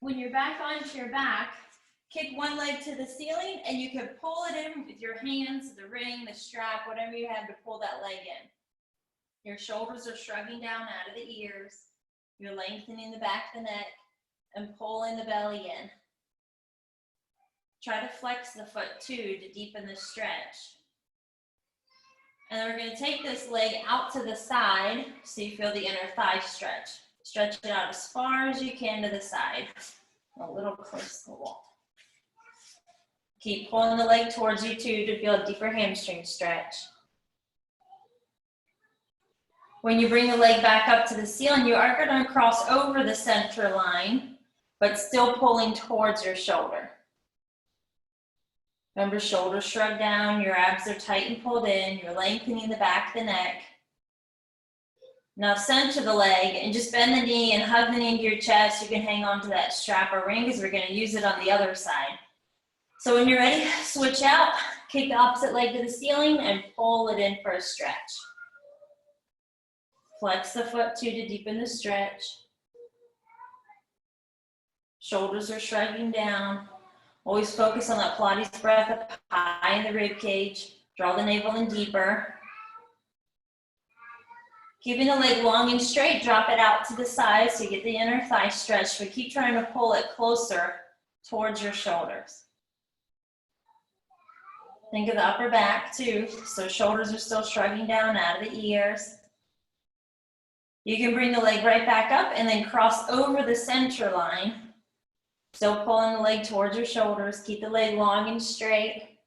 When you're back onto your back, kick one leg to the ceiling and you can pull it in with your hands, the ring, the strap, whatever you have to pull that leg in. Your shoulders are shrugging down out of the ears. You're lengthening the back of the neck and pulling the belly in. Try to flex the foot too to deepen the stretch. And then we're going to take this leg out to the side so you feel the inner thigh stretch. Stretch it out as far as you can to the side. A little close to the wall. Keep pulling the leg towards you too to feel a deeper hamstring stretch. When you bring the leg back up to the ceiling, you are going to cross over the center line, but still pulling towards your shoulder. Remember, shoulders shrug down, your abs are tight and pulled in, you're lengthening the back of the neck. Now center the leg and just bend the knee and hug the knee into your chest. You can hang on to that strap or ring because we're going to use it on the other side. So when you're ready, switch out, kick the opposite leg to the ceiling and pull it in for a stretch. Flex the foot too to deepen the stretch. Shoulders are shrugging down. Always focus on that Pilates breath up high in the rib cage. Draw the navel in deeper. Keeping the leg long and straight, drop it out to the side so you get the inner thigh stretch, but keep trying to pull it closer towards your shoulders. Think of the upper back too, so shoulders are still shrugging down out of the ears. You can bring the leg right back up and then cross over the center line. Still pulling the leg towards your shoulders. Keep the leg long and straight.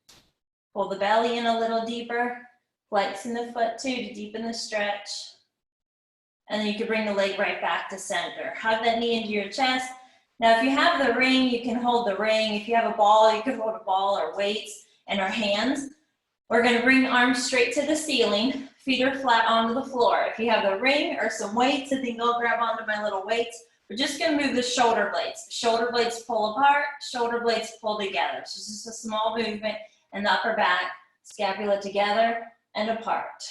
Pull the belly in a little deeper. Flexing the foot too to deepen the stretch. And then you can bring the leg right back to center. Hug that knee into your chest. Now if you have the ring, you can hold the ring. If you have a ball, you can hold a ball or weights in our hands. We're going to bring arms straight to the ceiling. Feet are flat onto the floor. If you have the ring or some weights, I think I'll grab onto my little weights. We're just going to move the shoulder blades. Shoulder blades pull apart, shoulder blades pull together. So it's just a small movement in the upper back, scapula together and apart.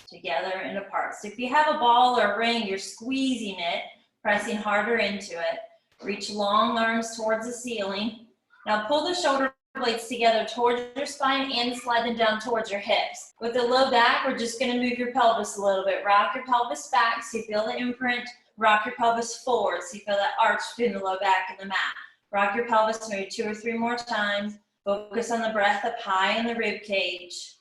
Together and apart. So if you have a ball or a ring, you're squeezing it, pressing harder into it. Reach long arms towards the ceiling. Now pull the shoulder blades together towards your spine and slide them down towards your hips. With the low back, we're just going to move your pelvis a little bit. Rock your pelvis back so you feel the imprint. Rock your pelvis forward so you feel that arch between the low back and the mat. Rock your pelvis maybe 2 or 3 more times. Focus on the breath up high in the rib cage.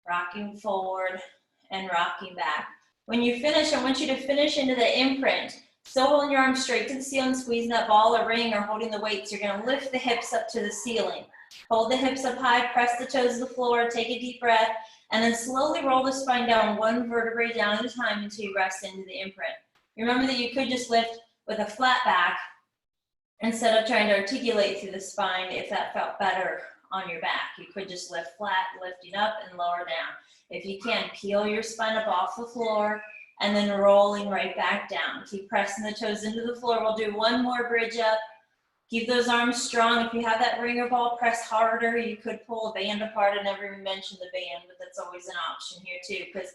Rocking forward and rocking back. When you finish, I want you to finish into the imprint. Still holding your arms straight to the ceiling, squeezing that ball or ring or holding the weights. You're going to lift the hips up to the ceiling. Hold the hips up high, press the toes to the floor, take a deep breath, and then slowly roll the spine down 1 vertebrae down at a time until you rest into the imprint. Remember that you could just lift with a flat back instead of trying to articulate through the spine if that felt better on your back. You could just lift flat, lifting up and lower down. If you can, peel your spine up off the floor and then rolling right back down. Keep pressing the toes into the floor. We'll do 1 more bridge up. Keep those arms strong. If you have that ring or ball, press harder. You could pull a band apart. I never even mentioned the band, but that's always an option here too, because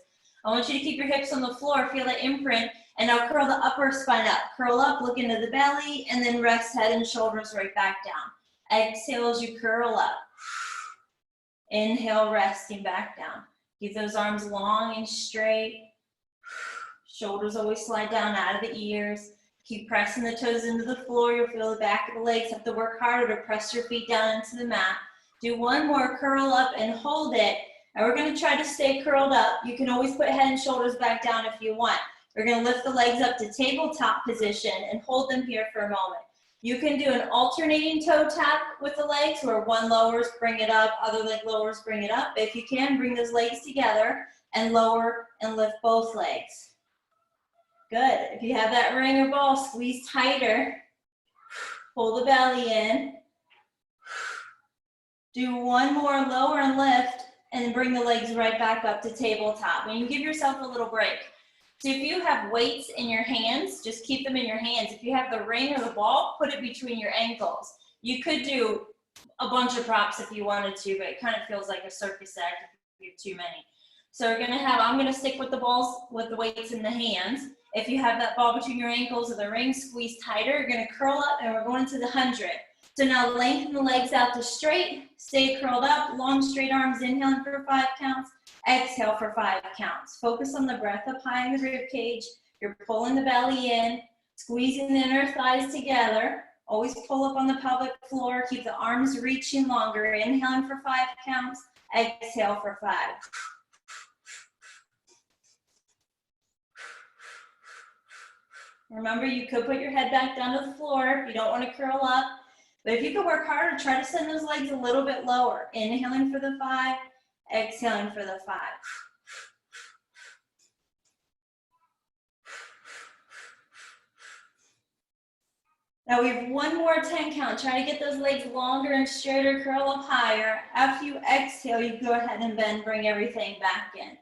I want you to keep your hips on the floor, feel the imprint, and now curl the upper spine up. Curl up, look into the belly, and then rest head and shoulders right back down. Exhale as you curl up. Inhale, resting back down. Keep those arms long and straight. Shoulders always slide down out of the ears. Keep pressing the toes into the floor. You'll feel the back of the legs. Have to work harder to press your feet down into the mat. Do 1 more, curl up and hold it. And we're going to try to stay curled up. You can always put head and shoulders back down if you want. We're going to lift the legs up to tabletop position and hold them here for a moment. You can do an alternating toe tap with the legs where one lowers, bring it up, other leg lowers, bring it up. If you can, bring those legs together and lower and lift both legs. Good. If you have that ring or ball, squeeze tighter. Pull the belly in. Do 1 more, lower and lift, and bring the legs right back up to tabletop. And you give yourself a little break. So if you have weights in your hands, just keep them in your hands. If you have the ring or the ball, put it between your ankles. You could do a bunch of props if you wanted to, but it kind of feels like a circus act if you have too many. So we're gonna have, I'm gonna stick with the balls, with the weights in the hands. If you have that ball between your ankles or the ring, squeeze tighter. You're gonna curl up and we're going to the 100. So now lengthen the legs out to straight, stay curled up, long straight arms, inhaling for 5 counts, exhale for 5 counts. Focus on the breath up high in the rib cage. You're pulling the belly in, squeezing the inner thighs together. Always pull up on the pelvic floor, keep the arms reaching longer. Inhaling for 5 counts, exhale for 5. Remember, you could put your head back down to the floor if you don't want to curl up. But if you could work harder, try to send those legs a little bit lower. Inhaling for the 5, exhaling for the 5. Now we have one more 10 count. Try to get those legs longer and straighter, curl up higher. After you exhale, you go ahead and bend, bring everything back in.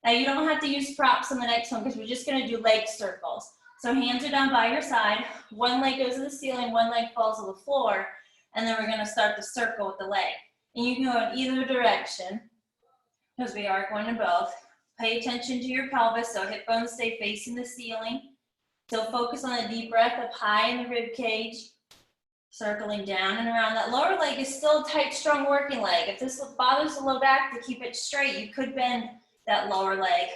Now you don't have to use props on the next one because we're just gonna do leg circles. So hands are down by your side. One leg goes to the ceiling, one leg falls to the floor, and then we're gonna start the circle with the leg. And you can go in either direction because we are going to both. Pay attention to your pelvis so hip bones stay facing the ceiling. So focus on a deep breath up high in the rib cage, circling down and around. That lower leg is still a tight, strong working leg. If this bothers the low back, to keep it straight, you could bend that lower leg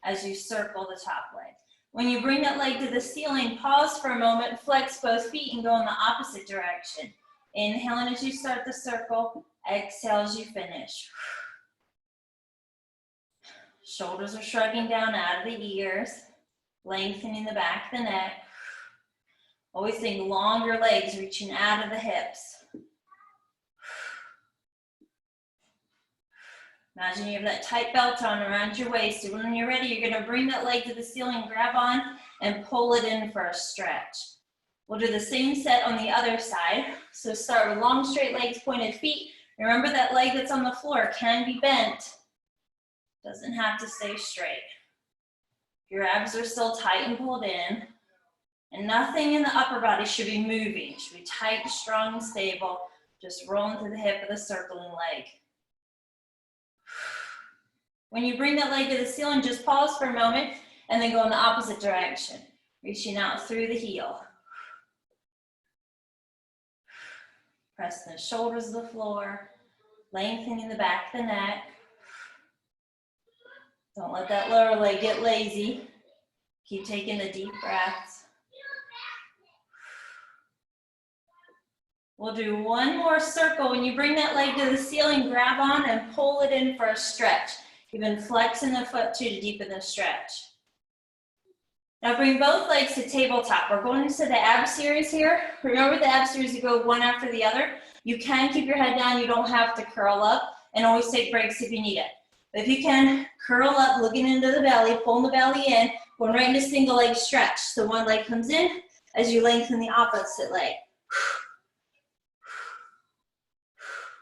as you circle the top leg. When you bring that leg to the ceiling, pause for a moment, flex both feet and go in the opposite direction. Inhaling as you start the circle, exhale as you finish. Shoulders are shrugging down out of the ears, lengthening the back of the neck. Always think longer legs reaching out of the hips. Imagine you have that tight belt on around your waist. And when you're ready, you're going to bring that leg to the ceiling, grab on, and pull it in for a stretch. We'll do the same set on the other side. So start with long, straight legs, pointed feet. Remember that leg that's on the floor can be bent. Doesn't have to stay straight. Your abs are still tight and pulled in. And nothing in the upper body should be moving. It should be tight, strong, and stable. Just rolling to the hip of the circling leg. When you bring that leg to the ceiling, just pause for a moment and then go in the opposite direction, reaching out through the heel. Pressing the shoulders to the floor, lengthening the back of the neck. Don't let that lower leg get lazy. Keep taking the deep breaths. We'll do one more circle. When you bring that leg to the ceiling, grab on and pull it in for a stretch. You've been flexing the foot too to deepen the stretch. Now bring both legs to tabletop. We're going into the ab series here. Remember the ab series, you go one after the other. You can keep your head down. You don't have to curl up, and always take breaks if you need it. But if you can, curl up, looking into the belly, pulling the belly in, going right into single leg stretch. So one leg comes in as you lengthen the opposite leg.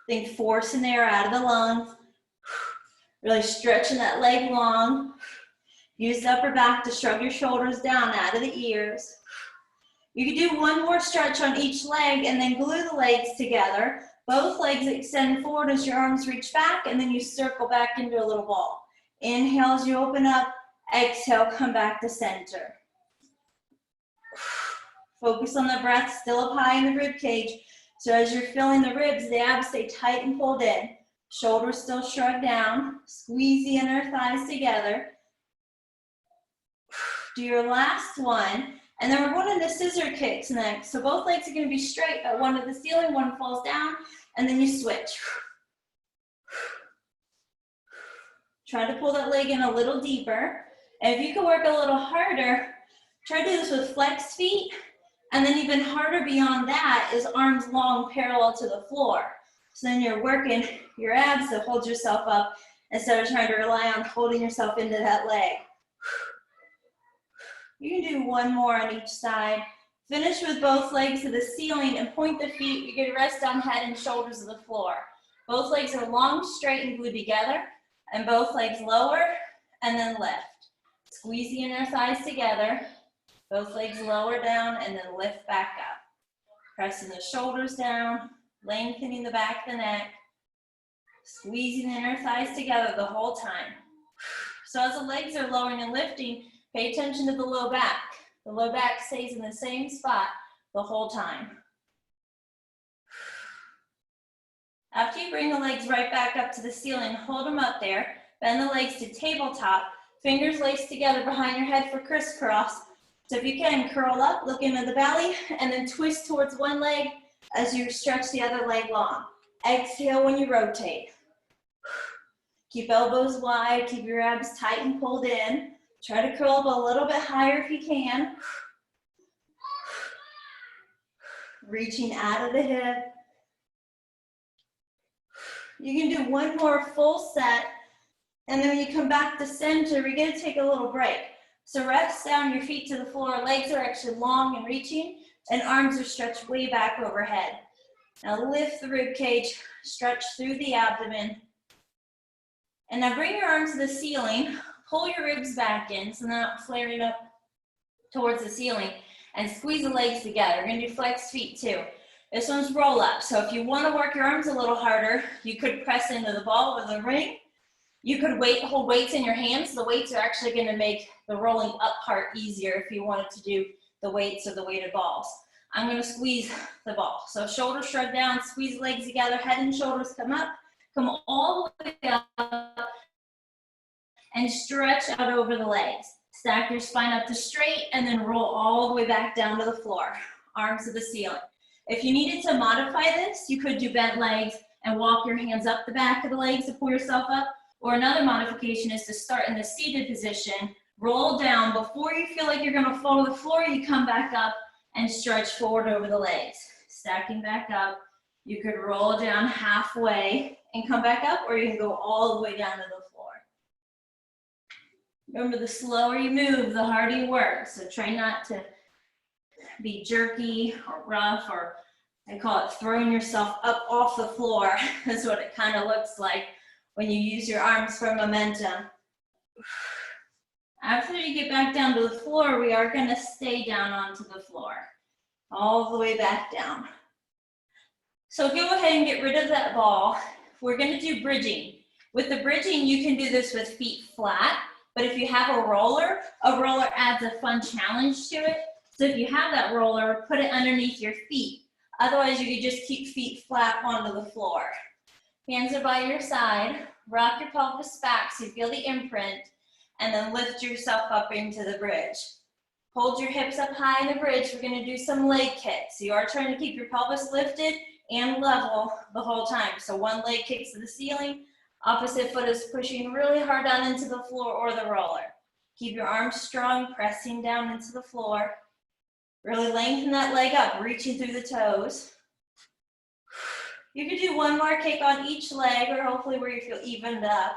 Think forcing air out of the lungs. Really stretching that leg long. Use the upper back to shrug your shoulders down out of the ears. You can do one more stretch on each leg and then glue the legs together. Both legs extend forward as your arms reach back, and then you circle back into a little ball. Inhale as you open up. Exhale, come back to center. Focus on the breath, still up high in the rib cage. So as you're filling the ribs, the abs stay tight and pulled in. Shoulders still shrug down. Squeeze the inner thighs together. Do your last one. And then we're going into scissor kicks next. So both legs are going to be straight, but one to the ceiling, one falls down, and then you switch. Try to pull that leg in a little deeper. And if you can work a little harder, try to do this with flexed feet. And then even harder beyond that is arms long parallel to the floor. So then you're working your abs to hold yourself up instead of trying to rely on holding yourself into that leg. You can do one more on each side. Finish with both legs to the ceiling and point the feet. You're gonna rest on head and shoulders to the floor. Both legs are long, straight, and glued together, and both legs lower and then lift. Squeeze the inner thighs together. Both legs lower down and then lift back up. Pressing the shoulders down, lengthening the back of the neck, squeezing the inner thighs together the whole time. So as the legs are lowering and lifting, Pay attention to the low back. The low back stays in the same spot the whole time. After you bring the legs right back up to the ceiling, hold them up there. Bend the legs to tabletop. Fingers laced together behind your head for crisscross. So if you can, curl up, look into the belly, and then twist towards one leg as you stretch the other leg long. Exhale when you rotate. Keep elbows wide, keep your abs tight and pulled in. Try to curl up a little bit higher if you can. Reaching out of the hip. You can do one more full set, and then when you come back to center, we're gonna take a little break. So rest down, your feet to the floor, legs are actually long and reaching, and arms are stretched way back overhead. Now lift the rib cage, stretch through the abdomen. And now bring your arms to the ceiling, pull your ribs back in, so they're not flaring up towards the ceiling, and squeeze the legs together. We're gonna do flex feet too. This one's roll up. So if you wanna work your arms a little harder, you could press into the ball or the ring. You could hold weights in your hands. The weights are actually gonna make the rolling up part easier if you wanted to do the weights or the weighted balls. I'm gonna squeeze the ball. So shoulders shrug down, squeeze legs together, head and shoulders come up, come all the way up, and stretch out over the legs. Stack your spine up to straight, and then roll all the way back down to the floor, arms to the ceiling. If you needed to modify this, you could do bent legs and walk your hands up the back of the legs to pull yourself up. Or another modification is to start in the seated position, roll down. Before you feel like you're gonna fall to the floor, you come back up and stretch forward over the legs. Stacking back up, you could roll down halfway and come back up, or you can go all the way down to the floor. Remember, the slower you move, the harder you work. So try not to be jerky or rough, or I call it throwing yourself up off the floor. That's what it kind of looks like when you use your arms for momentum. After you get back down to the floor, we are gonna stay down onto the floor, all the way back down. So go ahead and get rid of that ball. We're gonna do bridging. With the bridging, you can do this with feet flat, but if you have a roller adds a fun challenge to it. So if you have that roller, put it underneath your feet. Otherwise, you could just keep feet flat onto the floor. Hands are by your side, rock your pelvis back so you feel the imprint, and then lift yourself up into the bridge. Hold your hips up high in the bridge. We're gonna do some leg kicks. So you are trying to keep your pelvis lifted and level the whole time. So one leg kicks to the ceiling, opposite foot is pushing really hard down into the floor or the roller. Keep your arms strong, pressing down into the floor. Really lengthen that leg up, reaching through the toes. You could do one more kick on each leg, or hopefully where you feel evened up.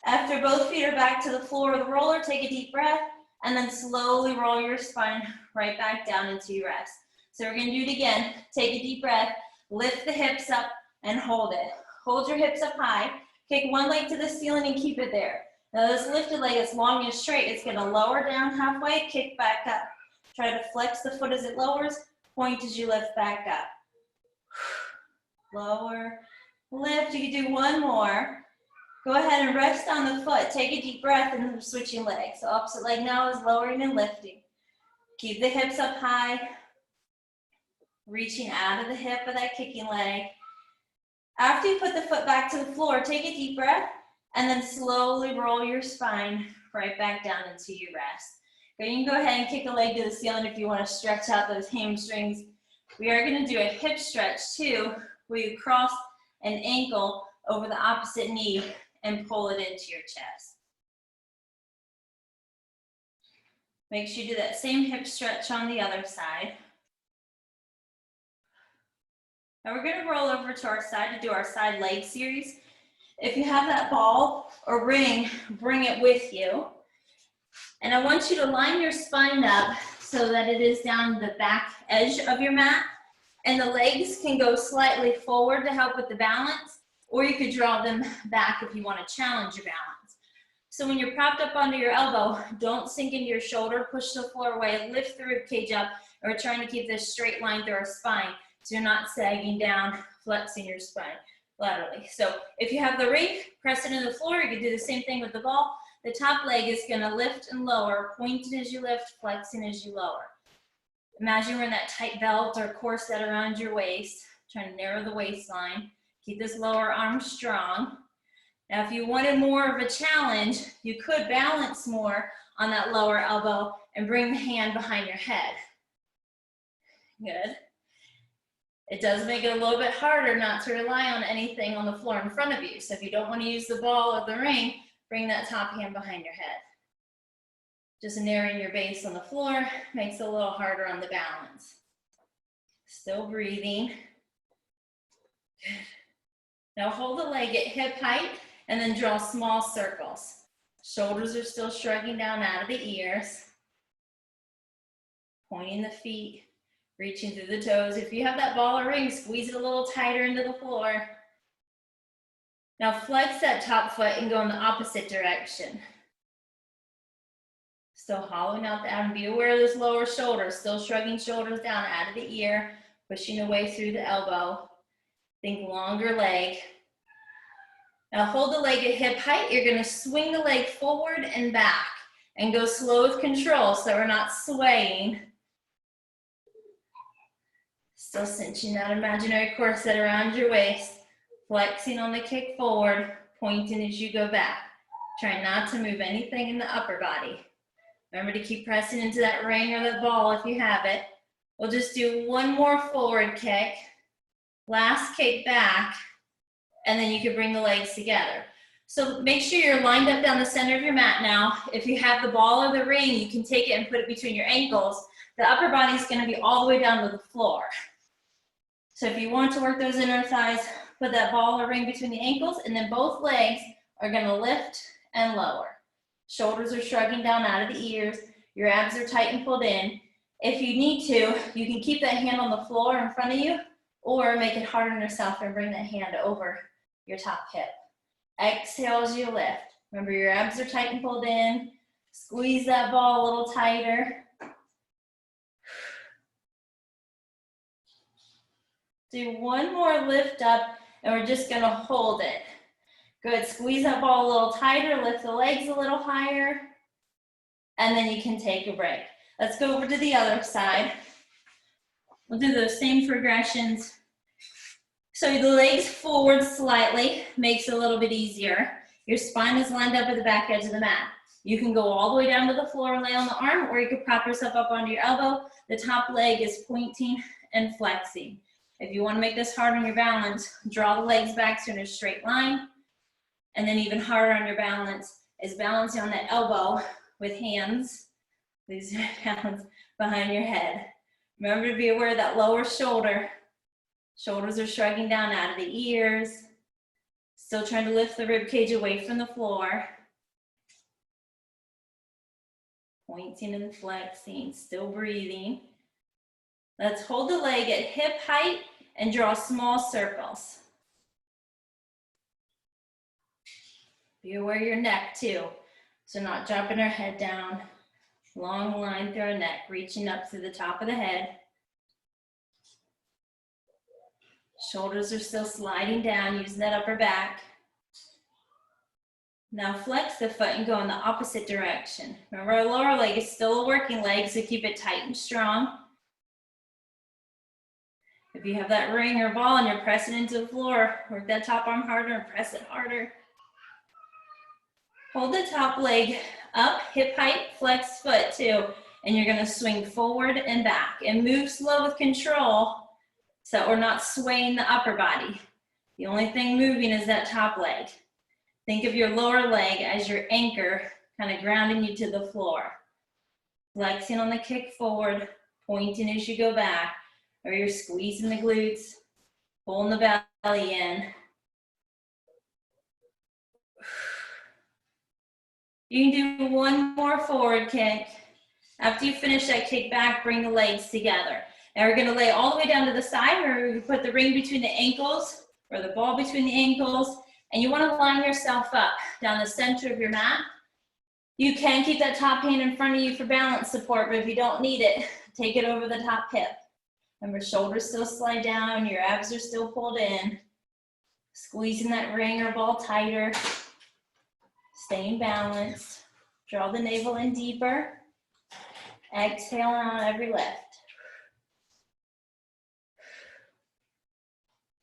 After both feet are back to the floor of the roller, take a deep breath, and then slowly roll your spine right back down into your rest. So we're gonna do it again. Take a deep breath, lift the hips up, and hold it. Hold your hips up high, kick one leg to the ceiling and keep it there. Now this lifted leg is long and straight. It's gonna lower down halfway, kick back up. Try to flex the foot as it lowers, point as you lift back up. Lower, lift, you can do one more. Go ahead and rest on the foot. Take a deep breath and then switching legs. So opposite leg now is lowering and lifting. Keep the hips up high, reaching out of the hip of that kicking leg. After you put the foot back to the floor, take a deep breath and then slowly roll your spine right back down into your rest. So you can go ahead and kick a leg to the ceiling if you want to stretch out those hamstrings. We are going to do a hip stretch too, where you cross an ankle over the opposite knee and pull it into your chest. Make sure you do that same hip stretch on the other side. Now we're going to roll over to our side to do our side leg series. If you have that ball or ring, bring it with you. And I want you to line your spine up so that it is down the back edge of your mat. And the legs can go slightly forward to help with the balance, or you could draw them back if you want to challenge your balance. So when you're propped up onto your elbow, don't sink into your shoulder, push the floor away, lift the rib cage up, and we're trying to keep this straight line through our spine so you're not sagging down, flexing your spine laterally. So if you have the ring, press it into the floor. You can do the same thing with the ball. the top leg is gonna lift and lower, pointing as you lift, flexing as you lower. Imagine we're in that tight belt or corset around your waist, trying to narrow the waistline. Keep this lower arm strong. Now, if you wanted more of a challenge, you could balance more on that lower elbow and bring the hand behind your head. Good. It does make it a little bit harder not to rely on anything on the floor in front of you. So if you don't want to use the ball or the ring, bring that top hand behind your head. Just narrowing your base on the floor makes it a little harder on the balance. Still breathing. Good. Now hold the leg at hip height and then draw small circles. Shoulders are still shrugging down out of the ears. Pointing the feet, reaching through the toes. If you have that ball or ring, squeeze it a little tighter into the floor. Now flex that top foot and go in the opposite direction. Still hollowing out the abdomen. Be aware of this lower shoulder. Still shrugging shoulders down out of the ear, pushing away through the elbow. Think longer leg. Now hold the leg at hip height. You're gonna swing the leg forward and back and go slow with control so we're not swaying. Still cinching that imaginary corset around your waist. Flexing on the kick forward, pointing as you go back. Try not to move anything in the upper body. Remember to keep pressing into that ring or that ball if you have it. We'll just do one more forward kick. Last kick back, and then you can bring the legs together. So make sure you're lined up down the center of your mat now. If you have the ball or the ring, you can take it and put it between your ankles. The upper body is going to be all the way down to the floor. So if you want to work those inner thighs, put that ball or ring between the ankles, and then both legs are going to lift and lower. Shoulders are shrugging down out of the ears. Your abs are tight and pulled in. If you need to, you can keep that hand on the floor in front of you, or make it harder on yourself and bring that hand over your top hip. Exhale as you lift. Remember, your abs are tight and pulled in. Squeeze that ball a little tighter. Do one more lift up, and we're just gonna hold it. Good, squeeze that ball a little tighter, lift the legs a little higher, and then you can take a break. Let's go over to the other side. We'll do those same progressions. So the legs forward slightly makes it a little bit easier. Your spine is lined up at the back edge of the mat. You can go all the way down to the floor and lay on the arm, or you could prop yourself up onto your elbow. The top leg is pointing and flexing. If you want to make this hard on your balance, draw the legs back to in a straight line. And then even harder on your balance is balancing on that elbow with hands. Lose your balance behind your head. Remember to be aware of that lower shoulder. Shoulders are shrugging down out of the ears. Still trying to lift the rib cage away from the floor. Pointing and flexing, still breathing. Let's hold the leg at hip height and draw small circles. Be aware of your neck too. So not dropping our head down. Long line through our neck, reaching up through the top of the head. Shoulders are still sliding down, using that upper back. Now flex the foot and go in the opposite direction. Remember, our lower leg is still a working leg, so keep it tight and strong. If you have that ring or ball and you're pressing into the floor, work that top arm harder and press it harder. Hold the top leg up, hip height, flex foot too, and you're gonna swing forward and back and move slow with control so we're not swaying the upper body. The only thing moving is that top leg. Think of your lower leg as your anchor, kind of grounding you to the floor. Flexing on the kick forward, pointing as you go back, or you're squeezing the glutes, pulling the belly in. You can do one more forward kick. After you finish that kick back, bring the legs together. Now we're gonna lay all the way down to the side, or you put the ring between the ankles, or the ball between the ankles, and you wanna line yourself up down the center of your mat. You can keep that top hand in front of you for balance support, but if you don't need it, take it over the top hip. Remember, shoulders still slide down, your abs are still pulled in. Squeezing that ring or ball tighter. Staying balanced. Draw the navel in deeper. Exhale on every lift.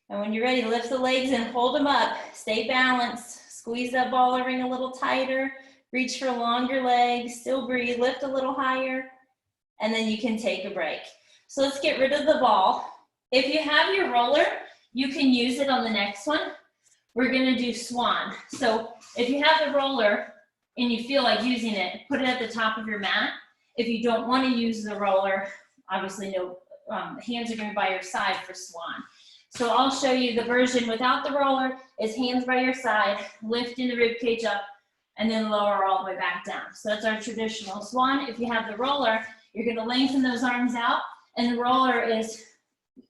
And when you're ready, lift the legs and hold them up. Stay balanced. Squeeze that ball ring a little tighter. Reach for longer legs. Still breathe. Lift a little higher. And then you can take a break. So let's get rid of the ball. If you have your roller, you can use it on the next one. We're gonna do swan. So if you have the roller and you feel like using it, put it at the top of your mat. If you don't wanna use the roller, obviously no, hands are gonna be by your side for swan. So I'll show you the version without the roller is hands by your side, lifting the rib cage up, and then lower all the way back down. So that's our traditional swan. If you have the roller, you're gonna lengthen those arms out, and the roller is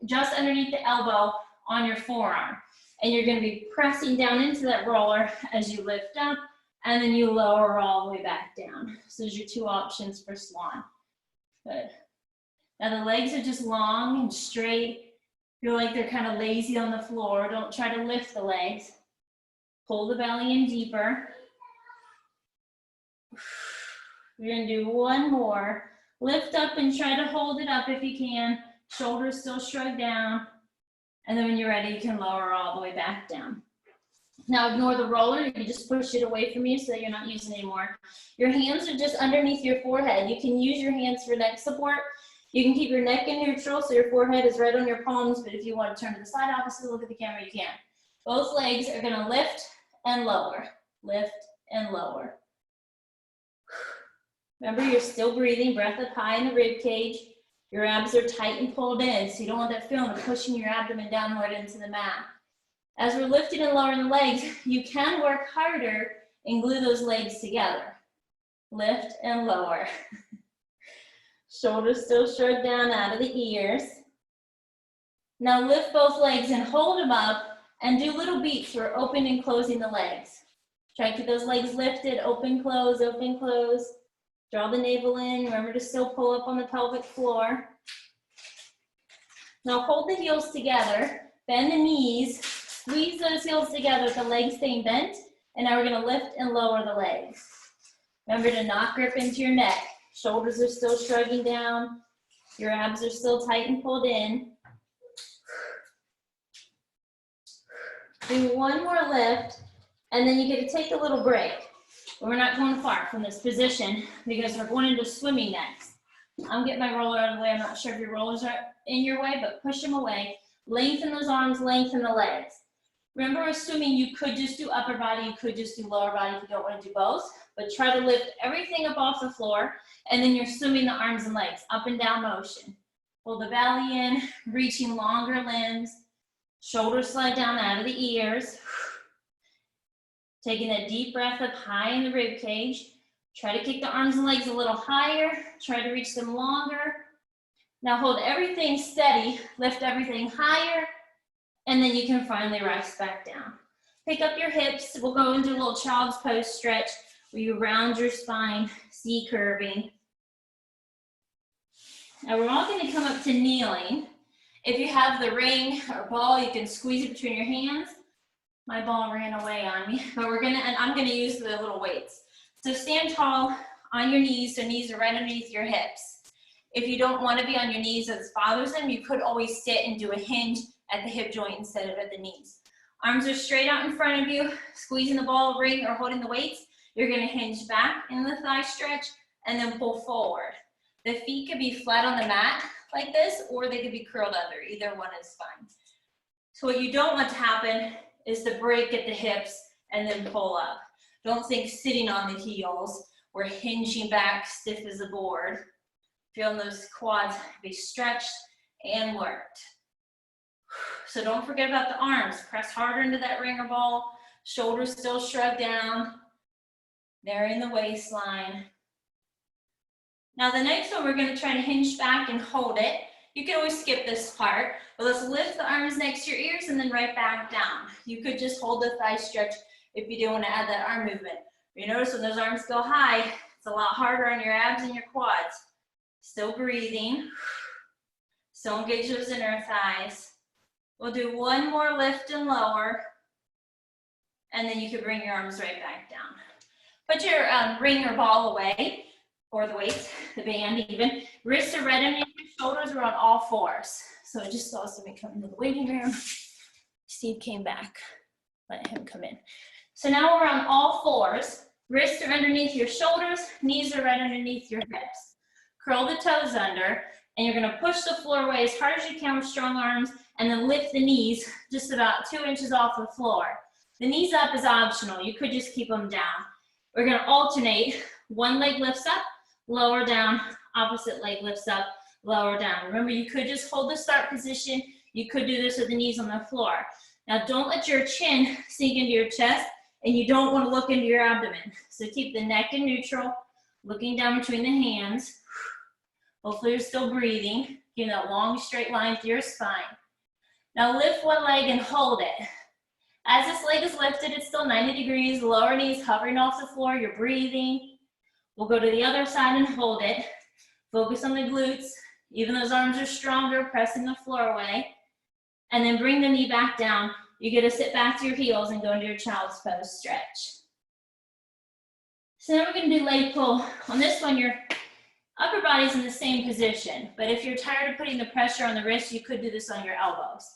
just underneath the elbow on your forearm. And you're gonna be pressing down into that roller as you lift up, and then you lower all the way back down. So there's your two options for swan. Good. Now the legs are just long and straight. Feel like they're kind of lazy on the floor. Don't try to lift the legs. Pull the belly in deeper. We're gonna do one more. Lift up and try to hold it up if you can. Shoulders still shrug down. And then when you're ready, you can lower all the way back down. Now ignore the roller. You can just push it away from you so that you're not using it anymore. Your hands are just underneath your forehead. You can use your hands for neck support. You can keep your neck in neutral so your forehead is right on your palms, but if you want to turn to the side opposite, look at the camera, you can. Both legs are gonna lift and lower. Lift and lower. Remember, you're still breathing, breath up high in the rib cage. Your abs are tight and pulled in, so you don't want that feeling of pushing your abdomen downward into the mat. As we're lifting and lowering the legs, you can work harder and glue those legs together. Lift and lower. Shoulders still shrug down out of the ears. Now lift both legs and hold them up and do little beats for opening and closing the legs. Try to keep those legs lifted, open, close, open, close. Draw the navel in. Remember to still pull up on the pelvic floor. Now hold the heels together, bend the knees, squeeze those heels together with the legs staying bent, and now we're gonna lift and lower the legs. Remember to not grip into your neck. Shoulders are still shrugging down. Your abs are still tight and pulled in. Do one more lift, and then you get to take a little break. But we're not going far from this position because we're going into swimming next. I'm getting my roller out of the way. I'm not sure if your rollers are in your way, but push them away. Lengthen those arms, lengthen the legs. Remember, with swimming, you could just do upper body, you could just do lower body if you don't want to do both, but try to lift everything up off the floor, and then you're swimming the arms and legs, up and down motion. Pull the belly in, reaching longer limbs, shoulders slide down out of the ears. Taking a deep breath up high in the rib cage. Try to kick the arms and legs a little higher. Try to reach them longer. Now hold everything steady, lift everything higher, and then you can finally rest back down. Pick up your hips. We'll go into a little child's pose stretch where you round your spine, C curving. Now we're all going to come up to kneeling. If you have the ring or ball, you can squeeze it between your hands. My ball ran away on me, but I'm gonna use the little weights. So stand tall on your knees, so knees are right underneath your hips. If you don't want to be on your knees as bothers them, you could always sit and do a hinge at the hip joint instead of at the knees. Arms are straight out in front of you, squeezing the ball, ring, or holding the weights. You're gonna hinge back in the thigh stretch and then pull forward. The feet could be flat on the mat like this, or they could be curled under. Either one is fine. So what you don't want to happen is to break at the hips and then pull up. Don't think sitting on the heels. We're hinging back stiff as a board. Feeling those quads be stretched and worked. So don't forget about the arms. Press harder into that ring or ball. Shoulders still shrug down. They're in the waistline. Now the next one, we're going to try to hinge back and hold it. You can always skip this part, but let's lift the arms next to your ears and then right back down. You could just hold the thigh stretch if you do want to add that arm movement. You notice when those arms go high, it's a lot harder on your abs and your quads. Still breathing. Still engage those inner thighs. We'll do one more lift and lower, and then you can bring your arms right back down. Put your ring or ball away, or the weight, the band even. Wrists are right underneath your shoulders. We're on all fours. So I just saw somebody come into the waiting room. Steve came back. Let him come in. So now we're on all fours. Wrists are underneath your shoulders. Knees are right underneath your hips. Curl the toes under, and you're gonna push the floor away as hard as you can with strong arms, and then lift the knees just about 2 inches off the floor. The knees up is optional. You could just keep them down. We're gonna alternate. One leg lifts up, lower down, opposite leg lifts up, lower down. Remember, you could just hold the start position. You could do this with the knees on the floor. Now, don't let your chin sink into your chest, and you don't want to look into your abdomen. So keep the neck in neutral, looking down between the hands. Hopefully you're still breathing. Give that long straight line through your spine. Now lift one leg and hold it. As this leg is lifted, it's still 90 degrees, lower knees hovering off the floor, you're breathing. We'll go to the other side and hold it. Focus on the glutes. Even those arms are stronger, pressing the floor away. And then bring the knee back down. You get to sit back to your heels and go into your child's pose stretch. So now we're gonna do leg pull. On this one, your upper body's in the same position, but if you're tired of putting the pressure on the wrist, you could do this on your elbows.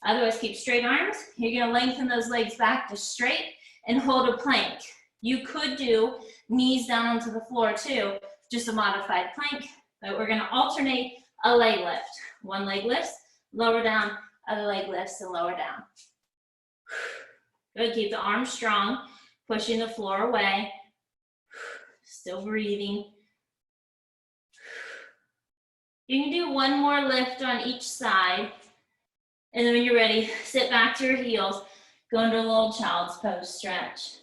Otherwise, keep straight arms. You're gonna lengthen those legs back to straight and hold a plank. You could do knees down onto the floor too, just a modified plank, but we're gonna alternate a leg lift. One leg lifts, lower down, other leg lifts and lower down. Good, keep the arms strong, pushing the floor away. Still breathing. You can do one more lift on each side. And then when you're ready, sit back to your heels, go into a little child's pose stretch.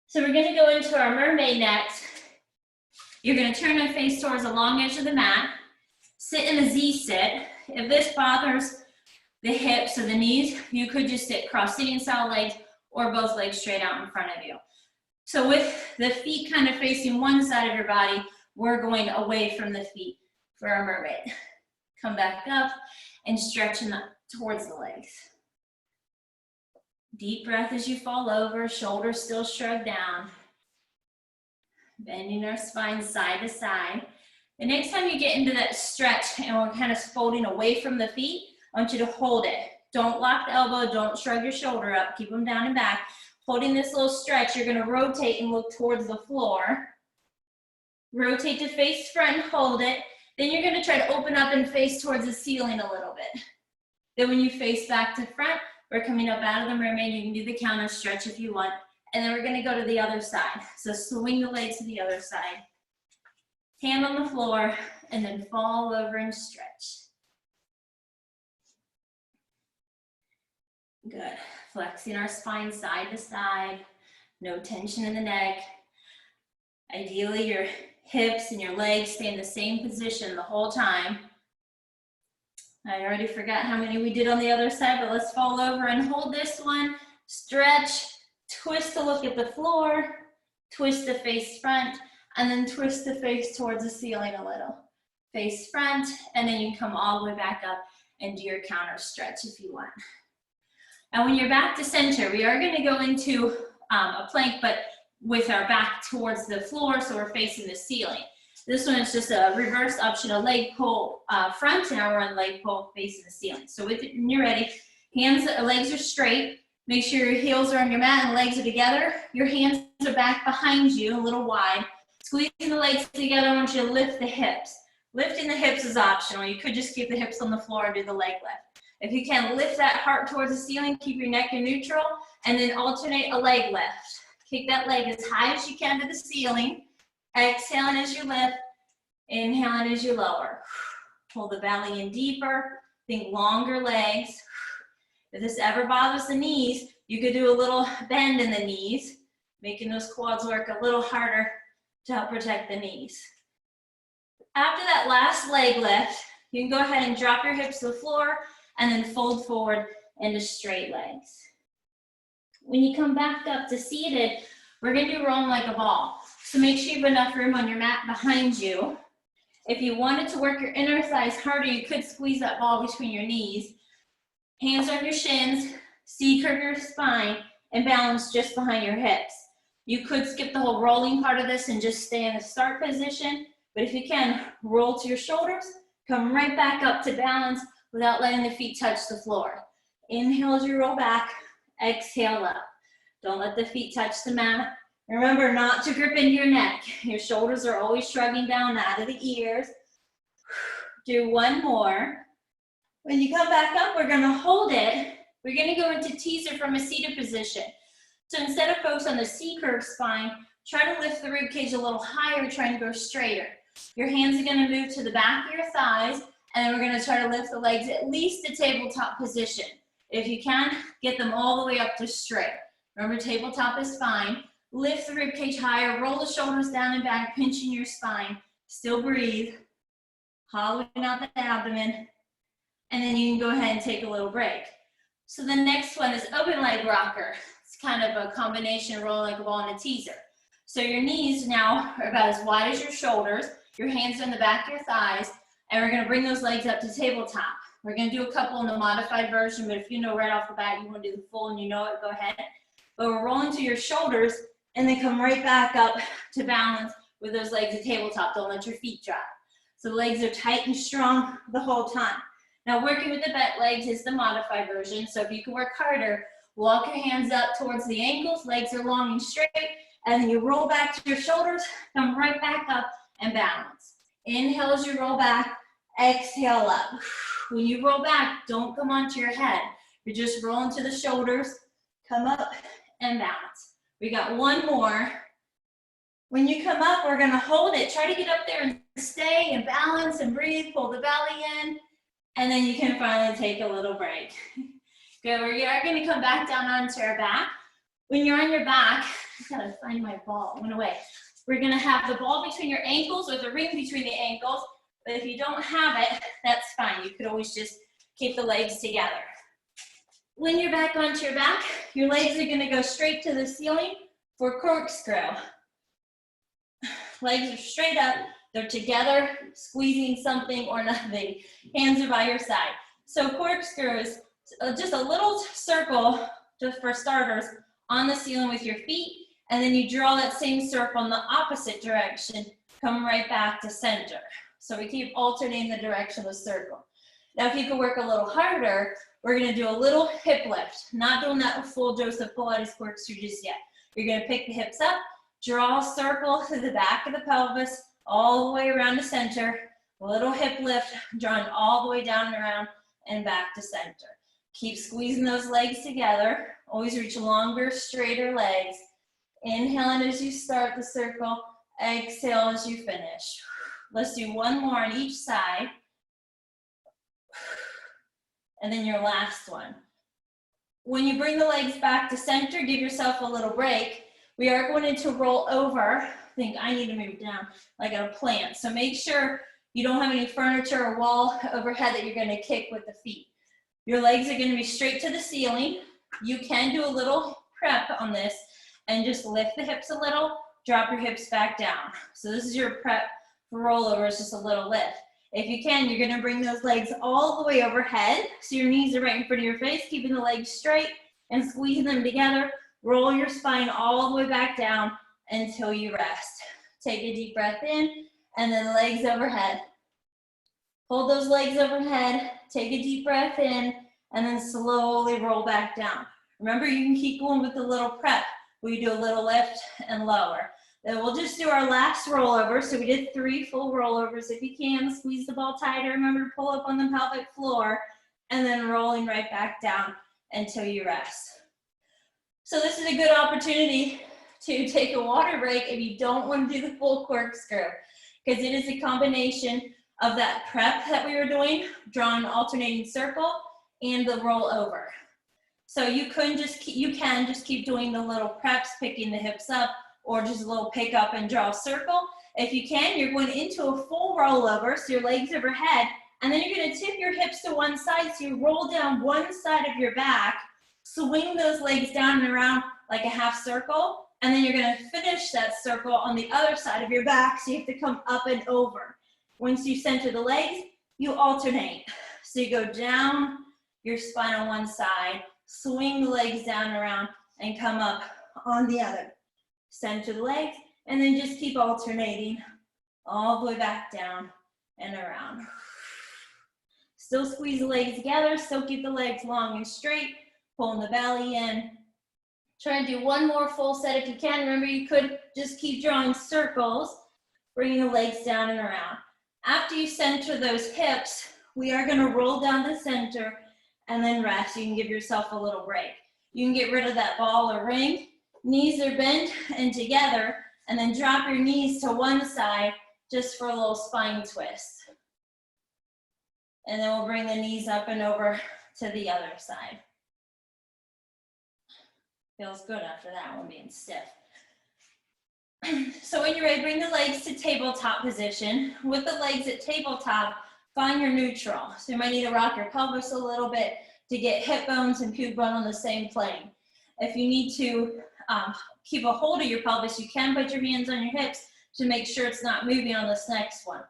So we're gonna go into our mermaid next. You're gonna turn and face towards the long edge of the mat. Sit in a Z sit. If this bothers the hips or the knees, you could just sit cross-sitting style legs or both legs straight out in front of you. So with the feet kind of facing one side of your body, we're going away from the feet for our mermaid. Come back up and stretching up towards the legs. Deep breath as you fall over, shoulders still shrugged down. Bending our spine side to side. The next time you get into that stretch and we're kind of folding away from the feet, I want you to hold it. Don't lock the elbow, don't shrug your shoulder up, keep them down and back. Holding this little stretch, you're gonna rotate and look towards the floor. Rotate to face front, hold it. Then you're gonna try to open up and face towards the ceiling a little bit. Then when you face back to front, we're coming up out of the mermaid. You can do the counter stretch if you want. And then we're gonna go to the other side. So swing the legs to the other side. Hand on the floor, and then fall over and stretch. Good. Flexing our spine side to side. No tension in the neck. Ideally, your hips and your legs stay in the same position the whole time. I already forgot how many we did on the other side, but let's fall over and hold this one. Stretch, twist to look at the floor, twist to face front, and then twist to face towards the ceiling a little. Face front, and then you can come all the way back up and do your counter stretch if you want. And when you're back to center, we are gonna go into a plank, but with our back towards the floor, so we're facing the ceiling. This one is just a reverse option, a leg pull front, and now we're on leg pull facing the ceiling. So when you're ready, legs are straight. Make sure your heels are on your mat and legs are together. Your hands are back behind you, a little wide. Squeezing the legs together, I want you to lift the hips. Lifting the hips is optional. You could just keep the hips on the floor and do the leg lift. If you can, lift that heart towards the ceiling, keep your neck in neutral, and then alternate a leg lift. Kick that leg as high as you can to the ceiling. Exhaling as you lift, inhaling as you lower. Pull the belly in deeper, think longer legs. If this ever bothers the knees, you could do a little bend in the knees, making those quads work a little harder to help protect the knees. After that last leg lift, you can go ahead and drop your hips to the floor and then fold forward into straight legs. When you come back up to seated, we're gonna do rolling like a ball. So make sure you have enough room on your mat behind you. If you wanted to work your inner thighs harder, you could squeeze that ball between your knees. Hands on your shins, C-curve your spine, and balance just behind your hips. You could skip the whole rolling part of this and just stay in the start position, but if you can, roll to your shoulders, come right back up to balance without letting the feet touch the floor. Inhale as you roll back, exhale up. Don't let the feet touch the mat. Remember not to grip into your neck. Your shoulders are always shrugging down out of the ears. Do one more. When you come back up, we're gonna hold it. We're gonna go into teaser from a seated position. So instead of focus on the C-curve spine, try to lift the rib cage a little higher, trying to go straighter. Your hands are gonna move to the back of your thighs, and we're gonna try to lift the legs at least to tabletop position. If you can, get them all the way up to straight. Remember, tabletop is fine. Lift the rib cage higher, roll the shoulders down and back, pinching your spine. Still breathe, hollowing out the abdomen, and then you can go ahead and take a little break. So the next one is open leg rocker. It's kind of a combination roll like a ball and a teaser. So your knees now are about as wide as your shoulders, your hands are in the back of your thighs, and we're gonna bring those legs up to tabletop. We're gonna do a couple in the modified version, but if you know right off the bat you wanna do the full and you know it, go ahead. But we're rolling to your shoulders and then come right back up to balance with those legs at tabletop. Don't let your feet drop. So the legs are tight and strong the whole time. Now working with the bent legs is the modified version. So if you can work harder, walk your hands up towards the ankles, legs are long and straight, and then you roll back to your shoulders, come right back up and balance. Inhale as you roll back, exhale up. When you roll back, don't come onto your head. You're just rolling to the shoulders, come up and balance. We got one more. When you come up, we're gonna hold it. Try to get up there and stay and balance and breathe, pull the belly in, and then you can finally take a little break. Good, we are gonna come back down onto our back. When you're on your back, I gotta find my ball, it went away. We're gonna have the ball between your ankles or the ring between the ankles, but if you don't have it, that's fine. You could always just keep the legs together. When you're back onto your back, your legs are gonna go straight to the ceiling for corkscrew. Legs are straight up, they're together, squeezing something or nothing. Hands are by your side. So corkscrew is just a little circle, just for starters, on the ceiling with your feet, and then you draw that same circle in the opposite direction, come right back to center. So we keep alternating the direction of the circle. Now if you could work a little harder, we're gonna do a little hip lift. Not doing that full Joseph Pilates corkscrew just yet. You're gonna pick the hips up, draw a circle to the back of the pelvis, all the way around the center, a little hip lift, drawing all the way down and around and back to center. Keep squeezing those legs together. Always reach longer, straighter legs. Inhale in as you start the circle, exhale as you finish. Let's do one more on each side. And then your last one. When you bring the legs back to center, give yourself a little break. We are going to roll over. I think I need to move down like a plant. So make sure you don't have any furniture or wall overhead that you're gonna kick with the feet. Your legs are gonna be straight to the ceiling. You can do a little prep on this and just lift the hips a little, drop your hips back down. So this is your prep for rollover, it's just a little lift. If you can, you're gonna bring those legs all the way overhead. So your knees are right in front of your face, keeping the legs straight and squeezing them together. Roll your spine all the way back down until you rest. Take a deep breath in and then legs overhead. Hold those legs overhead, take a deep breath in and then slowly roll back down. Remember, you can keep going with the little prep where you do a little lift and lower. Then we'll just do our last rollover. So we did 3 full rollovers. If you can, squeeze the ball tighter. Remember to pull up on the pelvic floor and then rolling right back down until you rest. So this is a good opportunity to take a water break if you don't want to do the full corkscrew, because it is a combination of that prep that we were doing, drawing an alternating circle, and the roll over. So you can just keep doing the little preps, picking the hips up, or just a little pick up and draw a circle. If you can, you're going into a full rollover, so your legs overhead, and then you're gonna tip your hips to one side, so you roll down one side of your back, swing those legs down and around like a half circle, and then you're gonna finish that circle on the other side of your back, so you have to come up and over. Once you center the legs, you alternate. So you go down your spine on one side, swing the legs down and around, and come up on the other. center the legs, and then just keep alternating all the way back down and around. Still squeeze the legs together, still keep the legs long and straight, pulling the belly in. Try and do one more full set if you can. Remember, you could just keep drawing circles, bringing the legs down and around. After you center those hips, we are gonna roll down the center and then rest. You can give yourself a little break. You can get rid of that ball or ring. Knees are bent and together, and then drop your knees to one side just for a little spine twist. And then we'll bring the knees up and over to the other side. Feels good after that one being stiff. So when you're ready, bring the legs to tabletop position. With the legs at tabletop, find your neutral. So you might need to rock your pelvis a little bit to get hip bones and pubic bone on the same plane. If you need to keep a hold of your pelvis, you can put your hands on your hips to make sure it's not moving on this next one.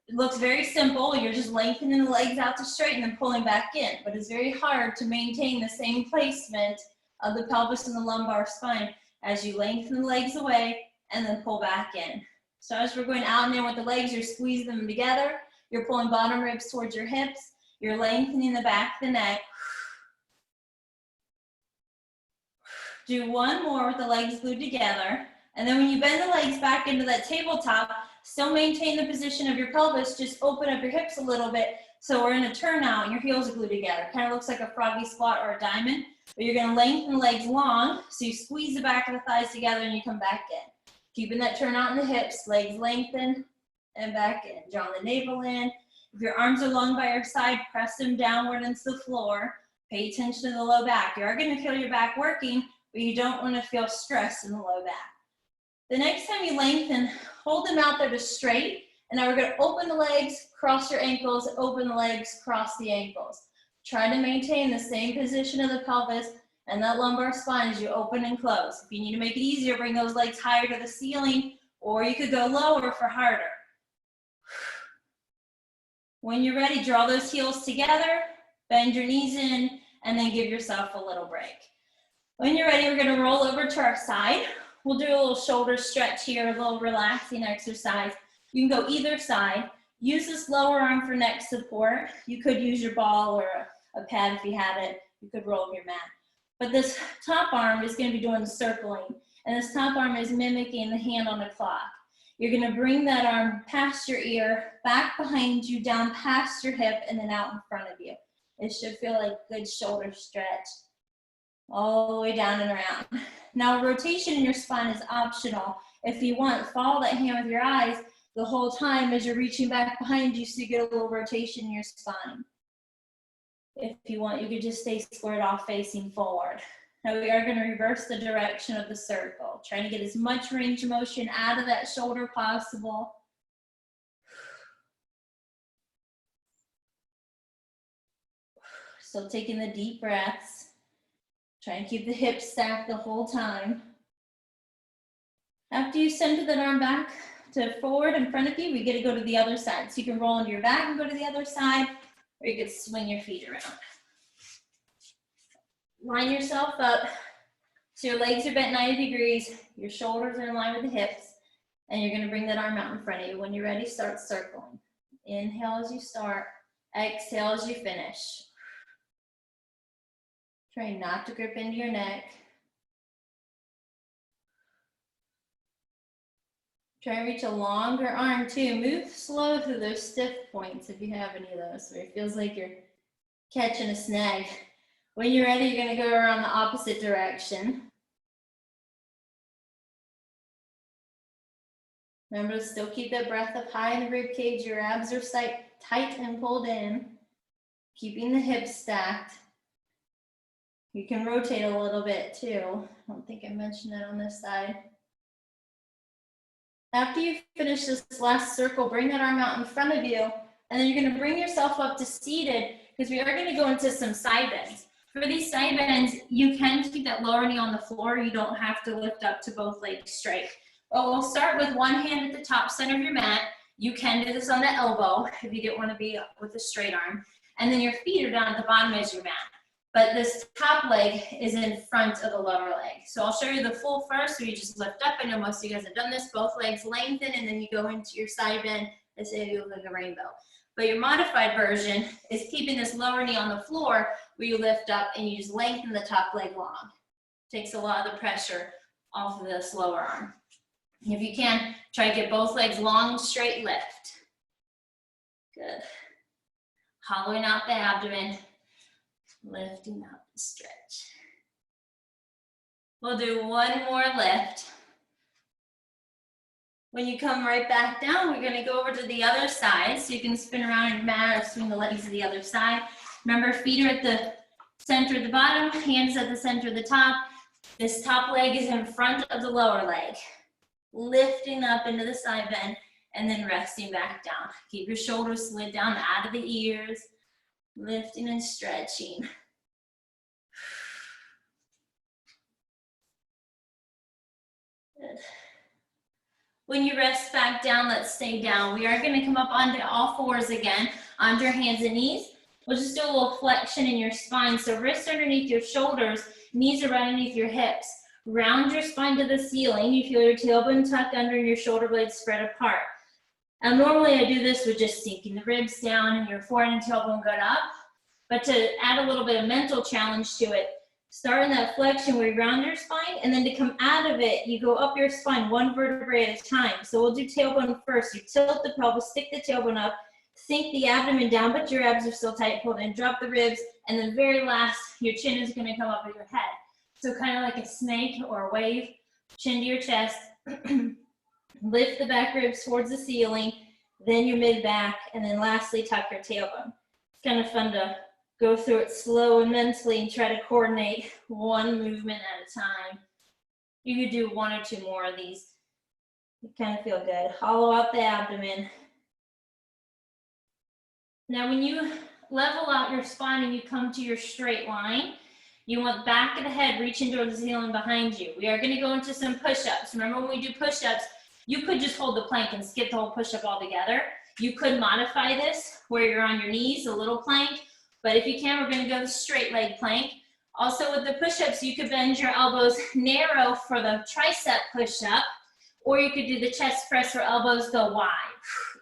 It looks very simple. You're just lengthening the legs out to straighten and pulling back in, but it's very hard to maintain the same placement of the pelvis and the lumbar spine as you lengthen the legs away and then pull back in. So as we're going out and in with the legs, you're squeezing them together. You're pulling bottom ribs towards your hips. You're lengthening the back of the neck. Do one more with the legs glued together. And then when you bend the legs back into that tabletop, still maintain the position of your pelvis. Just open up your hips a little bit. So we're in a turnout and your heels are glued together. Kind of looks like a froggy squat or a diamond. But you're going to lengthen the legs long. So you squeeze the back of the thighs together and you come back in. Keeping that turnout in the hips, legs lengthen and back in. Draw the navel in. If your arms are long by your side, press them downward into the floor. Pay attention to the low back. You are going to feel your back working, but you don't want to feel stress in the low back. The next time you lengthen, hold them out there to straight. And now we're going to open the legs, cross your ankles, open the legs, cross the ankles. Try to maintain the same position of the pelvis and that lumbar spine as you open and close. If you need to make it easier, bring those legs higher to the ceiling, or you could go lower for harder. When you're ready, draw those heels together, bend your knees in, and then give yourself a little break. When you're ready, we're gonna roll over to our side. We'll do a little shoulder stretch here, a little relaxing exercise. You can go either side. Use this lower arm for neck support. You could use your ball or a pad if you have it. You could roll your mat. But this top arm is going to be doing the circling. And this top arm is mimicking the hand on the clock. You're going to bring that arm past your ear, back behind you, down past your hip, and then out in front of you. It should feel like a good shoulder stretch. All the way down and around. Now, rotation in your spine is optional. If you want, follow that hand with your eyes the whole time as you're reaching back behind you so you get a little rotation in your spine. If you want, you could just stay squared off facing forward. Now we are going to reverse the direction of the circle, trying to get as much range of motion out of that shoulder possible. Still taking the deep breaths. Try and keep the hips stacked the whole time. After you center that arm back to forward in front of you, we get to go to the other side. So you can roll into your back and go to the other side, or you could swing your feet around. Line yourself up so your legs are bent 90 degrees, your shoulders are in line with the hips, and you're gonna bring that arm out in front of you. When you're ready, start circling. Inhale as you start, exhale as you finish. Try not to grip into your neck. Try and reach a longer arm too. Move slow through those stiff points if you have any of those, where it feels like you're catching a snag. When you're ready, you're going to go around the opposite direction. Remember to still keep that breath up high in the rib cage. Your abs are tight and pulled in, keeping the hips stacked. You can rotate a little bit too. I don't think I mentioned that on this side. After you finish this last circle, bring that arm out in front of you, and then you're going to bring yourself up to seated because we are going to go into some side bends. For these side bends, you can keep that lower knee on the floor. You don't have to lift up to both legs straight. But we'll start with one hand at the top center of your mat. You can do this on the elbow if you don't want to be with a straight arm. And then your feet are down at the bottom of your mat. but this top leg is in front of the lower leg. So I'll show you the full first, where you just lift up. I know most of you guys have done this. Both legs lengthen, and then you go into your side bend as if you look like a rainbow. But your modified version is keeping this lower knee on the floor, where you lift up and you just lengthen the top leg long. Takes a lot of the pressure off of this lower arm. If you can, try to get both legs long, straight lift. Good. Hollowing out the abdomen, lifting up the stretch. We'll do one more lift. When you come right back down, we're gonna go over to the other side, so you can spin around your mat or swing the legs to the other side. Remember, feet are at the center of the bottom, hands at the center of the top. This top leg is in front of the lower leg. Lifting up into the side bend, and then resting back down. Keep your shoulders slid down out of the ears, lifting and stretching. Good. When you rest back down, let's stay down. We are going to come up onto all fours again, onto your hands and knees. We'll just do a little flexion in your spine. So wrists underneath your shoulders, knees are right underneath your hips. Round your spine to the ceiling. You feel your tailbone tucked under, your shoulder blades spread apart. Now normally I do this with just sinking the ribs down and your forehead and tailbone going up. But to add a little bit of mental challenge to it, start in that flexion where you round your spine, and then to come out of it, you go up your spine one vertebrae at a time. So we'll do tailbone first. You tilt the pelvis, stick the tailbone up, sink the abdomen down, but your abs are still tight, pulled in, drop the ribs, and then very last, your chin is gonna come up with your head. So kind of like a snake or a wave, chin to your chest, lift the back ribs towards the ceiling, then your mid back, and then lastly, tuck your tailbone. It's kind of fun to go through it slow and mentally and try to coordinate one movement at a time. You could do one or two more of these. You kind of feel good. Hollow out the abdomen. Now when you level out your spine and you come to your straight line, you want back of the head reaching towards the ceiling behind you. We are going to go into some push-ups. Remember when we do push-ups, you could just hold the plank and skip the whole push-up altogether. You could modify this where you're on your knees, a little plank. But if you can, we're going to go the straight leg plank. Also with the push-ups, you could bend your elbows narrow for the tricep push-up, or you could do the chest press where elbows go wide.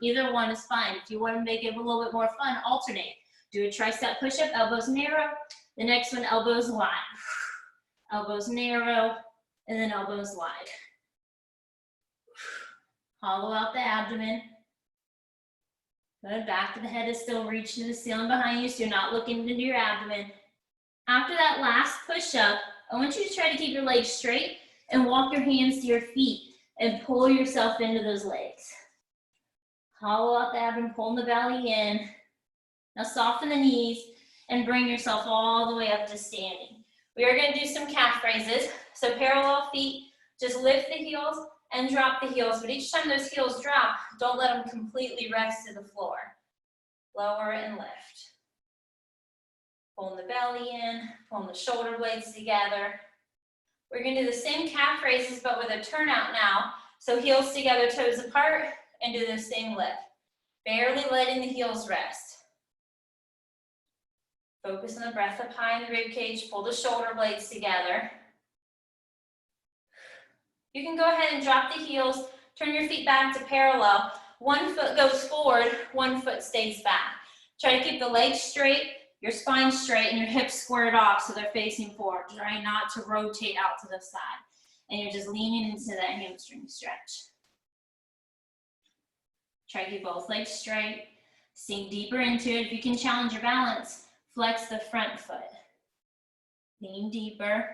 Either one is fine. If you want to make it a little bit more fun, alternate. Do a tricep push-up, elbows narrow. The next one, elbows wide. Elbows narrow, and then elbows wide. Hollow out the abdomen. Good, back of the head is still reaching to the ceiling behind you, so you're not looking into your abdomen. After that last push-up, I want you to try to keep your legs straight and walk your hands to your feet and pull yourself into those legs. Hollow out the abdomen, pulling the belly in. Now soften the knees and bring yourself all the way up to standing. We are going to do some calf raises. So parallel feet, just lift the heels and drop the heels. But each time those heels drop, don't let them completely rest to the floor. Lower and lift. Pulling the belly in, pulling the shoulder blades together. We're going to do the same calf raises, but with a turnout now. So heels together, toes apart, and do the same lift. Barely letting the heels rest. Focus on the breath up high in the rib cage. Pull the shoulder blades together. You can go ahead and drop the heels. Turn your feet back to parallel. One foot goes forward, one foot stays back. Try to keep the legs straight, your spine straight, and your hips squared off so they're facing forward. Try not to rotate out to the side. And you're just leaning into that hamstring stretch. Try to keep both legs straight. Sink deeper into it. If you can challenge your balance, flex the front foot. Lean deeper.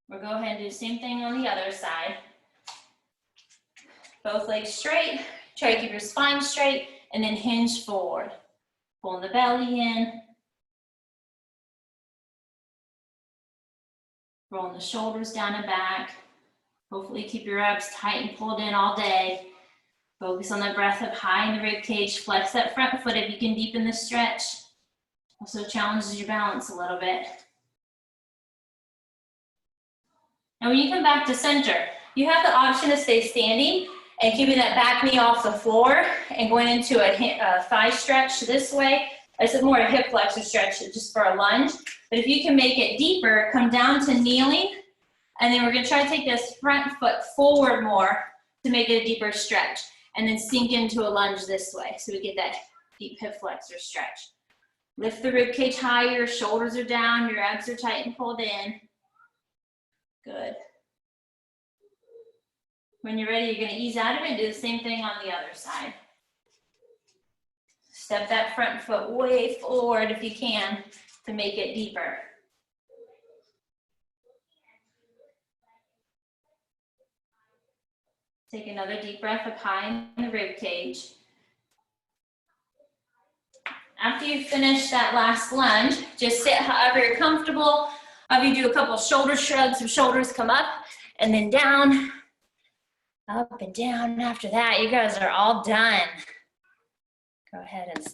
We'll go ahead and do the same thing on the other side. Both legs straight. Try to keep your spine straight and then hinge forward. Pulling the belly in. Rolling the shoulders down and back. Hopefully keep your abs tight and pulled in all day. Focus on the breath up high in the rib cage. Flex that front foot if you can deepen the stretch. Also challenges your balance a little bit. And when you come back to center, you have the option to stay standing and keeping that back knee off the floor and going into a thigh stretch this way. It's more a hip flexor stretch just for a lunge. But if you can make it deeper, come down to kneeling, and then we're gonna try to take this front foot forward more to make it a deeper stretch, and then sink into a lunge this way so we get that deep hip flexor stretch. Lift the rib cage higher, shoulders are down, your abs are tight and pulled in. Good. When you're ready, you're gonna ease out of it and do the same thing on the other side. Step that front foot way forward if you can to make it deeper. Take another deep breath up high in the rib cage. After you finish that last lunge, just sit however you're comfortable. Have you do a couple shoulder shrugs, so shoulders come up and then down, up and down. After that, you guys are all done. Go ahead and stop.